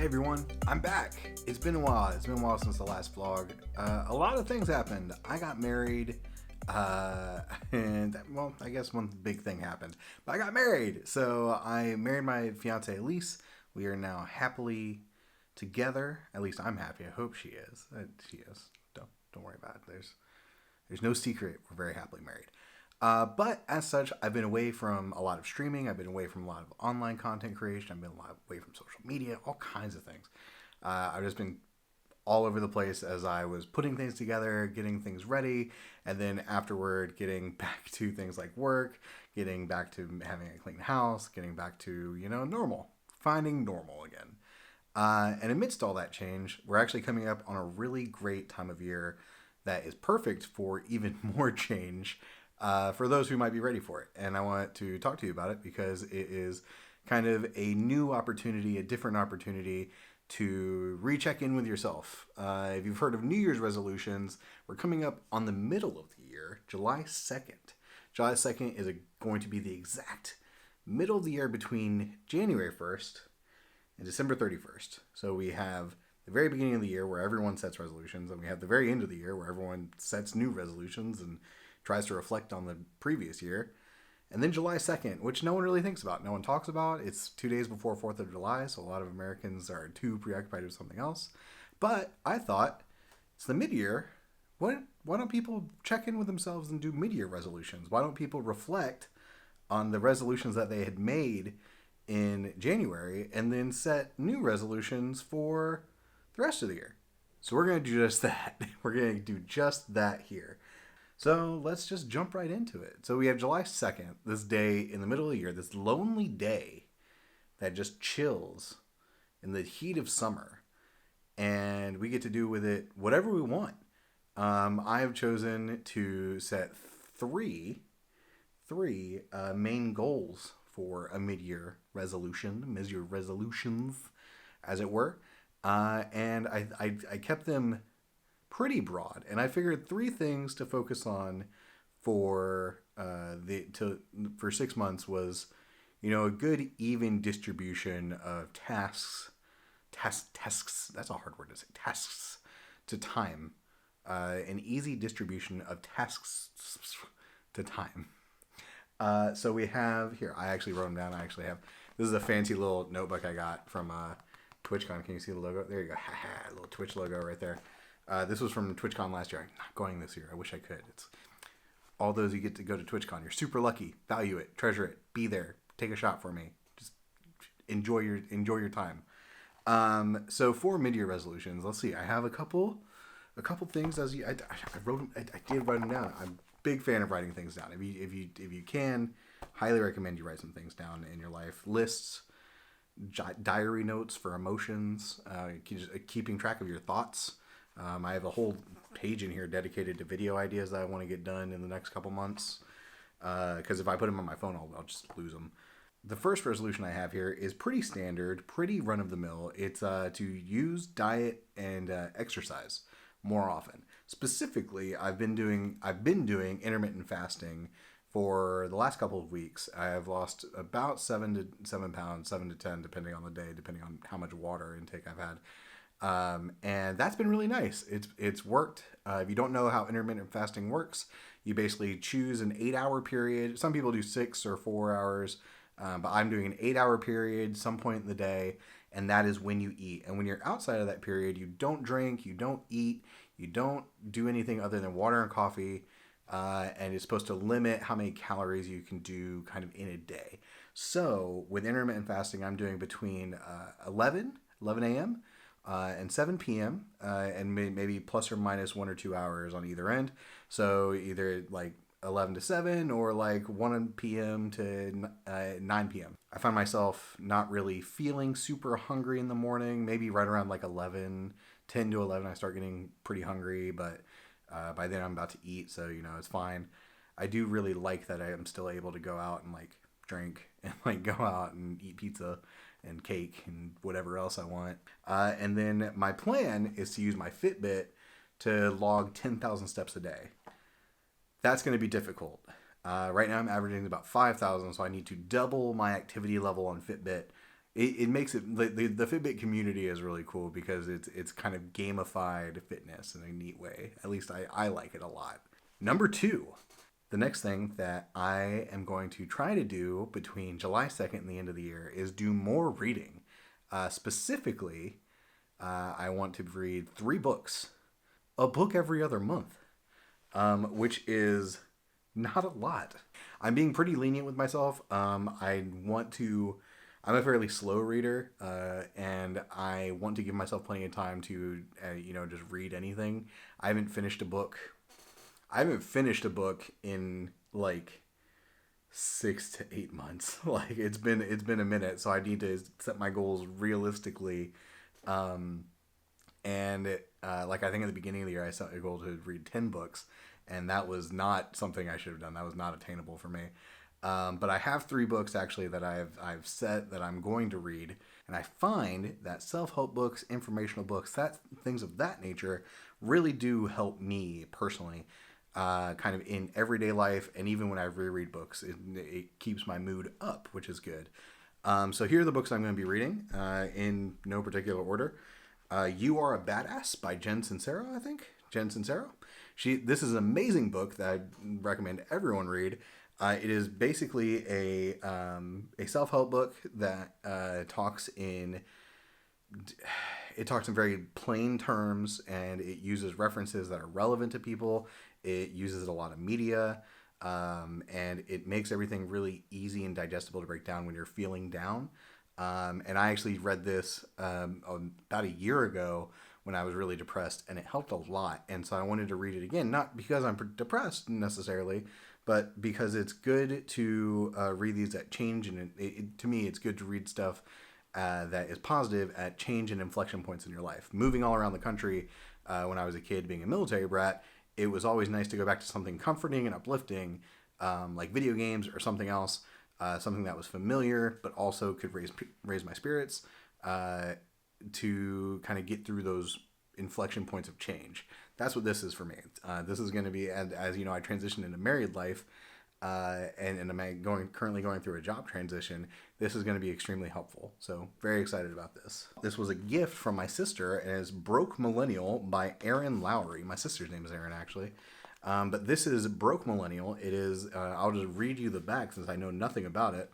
Hey everyone, I'm back. It's been a while. It's been a while since the last vlog. A lot of things happened. I got married, and well, I guess one big thing happened. But I got married, so I married my fiance Elise. We are now happily together. At least I'm happy. I hope she is. She is. Don't worry about it. There's no secret. We're very happily married. But as such, I've been away from a lot of streaming. I've been away from a lot of online content creation. I've been away from social media, all kinds of things. I've just been all over the place as I was putting things together, getting things ready, and then afterward getting back to things like work, getting back to having a clean house, getting back to, normal, finding normal again. And amidst all that change, we're actually coming up on a really great time of year that is perfect for even more change. For those who might be ready for it. And I want to talk to you about it because it is kind of a new opportunity, a different opportunity to recheck in with yourself. If you've heard of New Year's resolutions, we're coming up on the middle of the year, July 2nd. July 2nd is going to be the exact middle of the year between January 1st and December 31st. So we have the very beginning of the year where everyone sets resolutions, and we have the very end of the year where everyone sets new resolutions and tries to reflect on the previous year. And then July 2nd, which no one really thinks about. No one talks about. It's 2 days before 4th of July, so a lot of Americans are too preoccupied with something else. But I thought, it's the mid-year. Why don't people check in with themselves and do mid-year resolutions? Why don't people reflect on the resolutions that they had made in January and then set new resolutions for the rest of the year? So we're going to do just that. We're going to do just that here. So let's just jump right into it. So we have July 2nd, this day in the middle of the year, this lonely day that just chills in the heat of summer. And we get to do with it whatever we want. I have chosen to set three main goals for a mid-year resolutions, as it were. And I kept them pretty broad, and I figured 3 things to focus on for 6 months was, a good even distribution of tasks. That's a hard word to say. Tasks to time, an easy distribution of tasks to time. So we have here. I actually wrote them down. This is a fancy little notebook I got from TwitchCon. Can you see the logo? There you go. A little Twitch logo right there. This was from TwitchCon last year. I'm not going this year. I wish I could. It's all those who get to go to TwitchCon. You're super lucky. Value it. Treasure it. Be there. Take a shot for me. Just enjoy your time. So for mid-year resolutions, let's see. I have a couple things I did write them down. I'm a big fan of writing things down. If you can, highly recommend you write some things down in your life. Lists, diary notes for emotions, keeping track of your thoughts. I have a whole page in here dedicated to video ideas that I want to get done in the next couple months. Because if I put them on my phone, I'll just lose them. The first resolution I have here is pretty standard, pretty run-of-the-mill. It's to use diet and exercise more often. Specifically, I've been doing intermittent fasting for the last couple of weeks. I have lost about 7 to 10, depending on the day, depending on how much water intake I've had. And that's been really nice. It's worked. If you don't know how intermittent fasting works, you basically choose an 8-hour period. Some people do 6 or 4 hours, but I'm doing an 8-hour period some point in the day, and that is when you eat. And when you're outside of that period, you don't drink, you don't eat, you don't do anything other than water and coffee, and it's supposed to limit how many calories you can do kind of in a day. So with intermittent fasting, I'm doing between 11 a.m., and 7 p.m. And maybe plus or minus 1 or 2 hours on either end. So either like 11 to 7 or like 1 p.m. to 9 p.m. I find myself not really feeling super hungry in the morning. Maybe right around like 10 to 11, I start getting pretty hungry. But by then I'm about to eat, so it's fine. I do really like that I am still able to go out and like drink and like go out and eat pizza and cake and whatever else I want. And then my plan is to use my Fitbit to log 10,000 steps a day. That's going to be difficult. Right now I'm averaging about 5,000, so I need to double my activity level on Fitbit it makes it the Fitbit community is really cool because it's kind of gamified fitness in a neat way. At least I like it a lot. Number 2, the next thing that I am going to try to do between July 2nd and the end of the year is do more reading. Specifically, I want to read 3 books, a book every other month, which is not a lot. I'm being pretty lenient with myself. I'm a fairly slow reader, and I want to give myself plenty of time to, just read anything. I haven't finished a book in like 6 to 8 months. Like it's been a minute, so I need to set my goals realistically. I think at the beginning of the year I set a goal to read 10 books, and that was not something I should have done. That was not attainable for me. But I have 3 books actually that I've set that I'm going to read, and I find that self-help books, informational books, things of that nature really do help me personally, kind of in everyday life, and even when I reread books, it keeps my mood up, which is good. So here are the books I'm going to be reading in no particular order. You Are a Badass by Jen Sincero, I think. Jen Sincero. This is an amazing book that I recommend everyone read. It is basically a self-help book that talks in very plain terms, and it uses references that are relevant to people. It uses a lot of media, and it makes everything really easy and digestible to break down when you're feeling down. And I actually read this about a year ago when I was really depressed, and it helped a lot. And so I wanted to read it again, not because I'm depressed necessarily, but because it's good to read these at change. And to me, it's good to read stuff that is positive at change and inflection points in your life. Moving all around the country when I was a kid, being a military brat, it was always nice to go back to something comforting and uplifting, like video games or something else, something that was familiar, but also could raise my spirits to kind of get through those inflection points of change. That's what this is for me. This is going to be, as you know, I transitioned into married life, and I'm currently going through a job transition. This is going to be extremely helpful. So very excited about this. This was a gift from my sister, and it's Broke Millennial by Erin Lowry. My sister's name is Erin, actually. But this is Broke Millennial. It is, I'll just read you the back since I know nothing about it.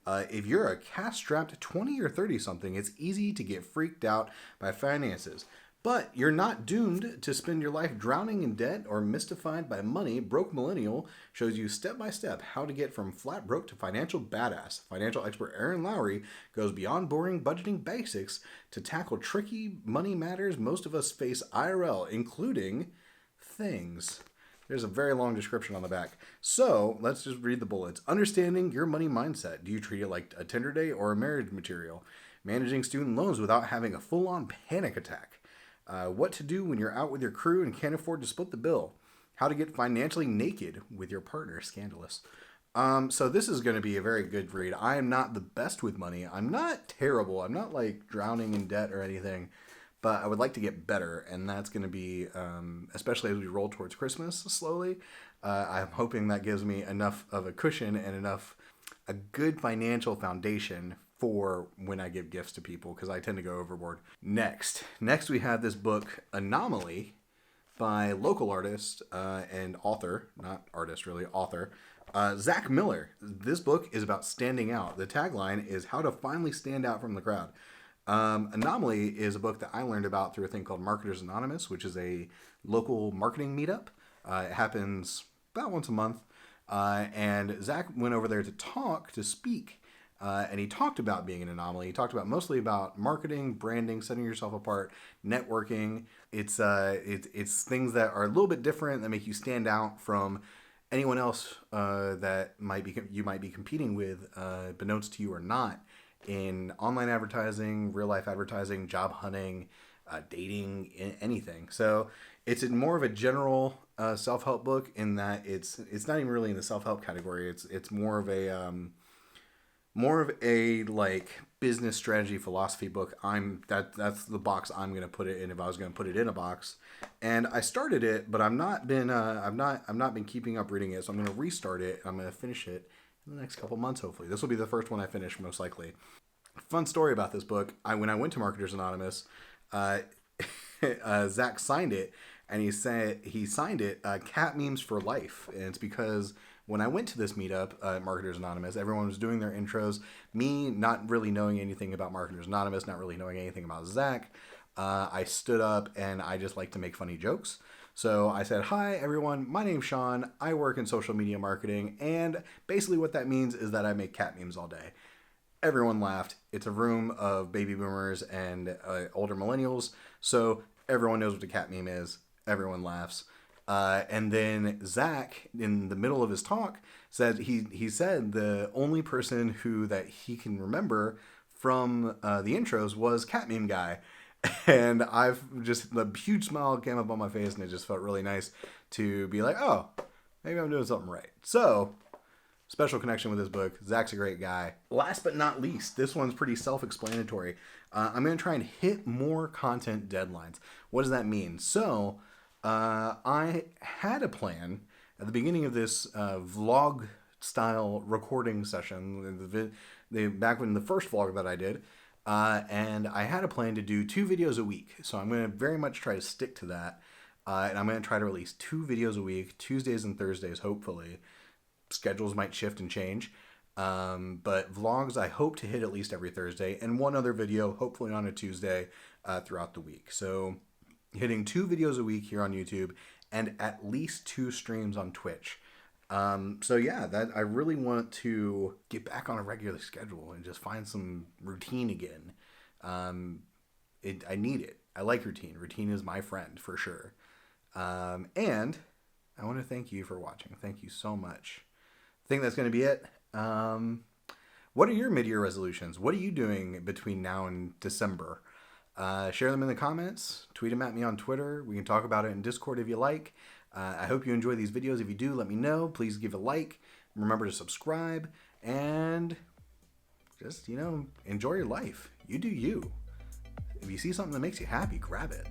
If you're a cash-strapped 20 or 30-something, it's easy to get freaked out by finances. But you're not doomed to spend your life drowning in debt or mystified by money. Broke Millennial shows you step by step how to get from flat broke to financial badass. Financial expert Erin Lowry goes beyond boring budgeting basics to tackle tricky money matters most of us face IRL, including things. There's a very long description on the back. So let's just read the bullets. Understanding your money mindset. Do you treat it like a Tinder date or a marriage material? Managing student loans without having a full-on panic attack. What to do when you're out with your crew and can't afford to split the bill. How to get financially naked with your partner. Scandalous. So this is going to be a very good read. I am not the best with money. I'm not terrible. I'm not like drowning in debt or anything. But I would like to get better. And that's going to be, especially as we roll towards Christmas slowly. I'm hoping that gives me enough of a cushion and a good financial foundation for when I give gifts to people, because I tend to go overboard. Next we have this book, Anomaly, by local artist and author, not artist really, author, Zach Miller. This book is about standing out. The tagline is how to finally stand out from the crowd. Anomaly is a book that I learned about through a thing called Marketers Anonymous, which is a local marketing meetup. It happens about once a month. And Zach went over there to speak. And he talked about being an anomaly. He talked about mostly about marketing, branding, setting yourself apart, networking. It's things that are a little bit different that make you stand out from anyone else that you might be competing with, beknownst to you or not, in online advertising, real life advertising, job hunting, dating, anything. So it's more of a general self-help book in that it's not even really in the self-help category. It's more of a like business strategy philosophy book. That's the box I'm going to put it in if I was going to put it in a box. And I started it, but I've not been keeping up reading it. So I'm going to restart it. I'm going to finish it in the next couple months, hopefully. This will be the first one I finish, most likely. Fun story about this book. When I went to Marketers Anonymous, uh, Zach signed it, and he said he signed it "Cat Memes for Life," and it's because when I went to this meetup at Marketers Anonymous, everyone was doing their intros. Me, not really knowing anything about Marketers Anonymous, not really knowing anything about Zach, I stood up and I just like to make funny jokes. So I said, "Hi everyone, my name's Sean. I work in social media marketing, and basically what that means is that I make cat memes all day." Everyone laughed. It's a room of baby boomers and older millennials, so everyone knows what a cat meme is. Everyone laughs. And then Zach, in the middle of his talk, said he said the only person who that he can remember from the intros was Cat Meme Guy. And I've just, a huge smile came up on my face, and it just felt really nice to be like, oh, maybe I'm doing something right. So, special connection with this book. Zach's a great guy. Last but not least, this one's pretty self-explanatory. I'm going to try and hit more content deadlines. What does that mean? So, I had a plan at the beginning of this vlog-style recording session, back when the first vlog that I did, and I had a plan to do 2 videos a week. So I'm going to very much try to stick to that, and I'm going to try to release 2 videos a week, Tuesdays and Thursdays, hopefully. Schedules might shift and change, but vlogs I hope to hit at least every Thursday, and 1 other video hopefully on a Tuesday throughout the week. So hitting 2 videos a week here on YouTube, and at least 2 streams on Twitch. So yeah, that I really want to get back on a regular schedule and just find some routine again. I need it. I like routine. Routine is my friend for sure. And I want to thank you for watching. Thank you so much. I think that's going to be it. What are your mid-year resolutions? What are you doing between now and December? Share them in the comments. Tweet them at me on Twitter. We can talk about it in Discord if you like. I hope you enjoy these videos. If you do, let me know. Please give a like. Remember to subscribe. And just, enjoy your life. You do you. If you see something that makes you happy, grab it.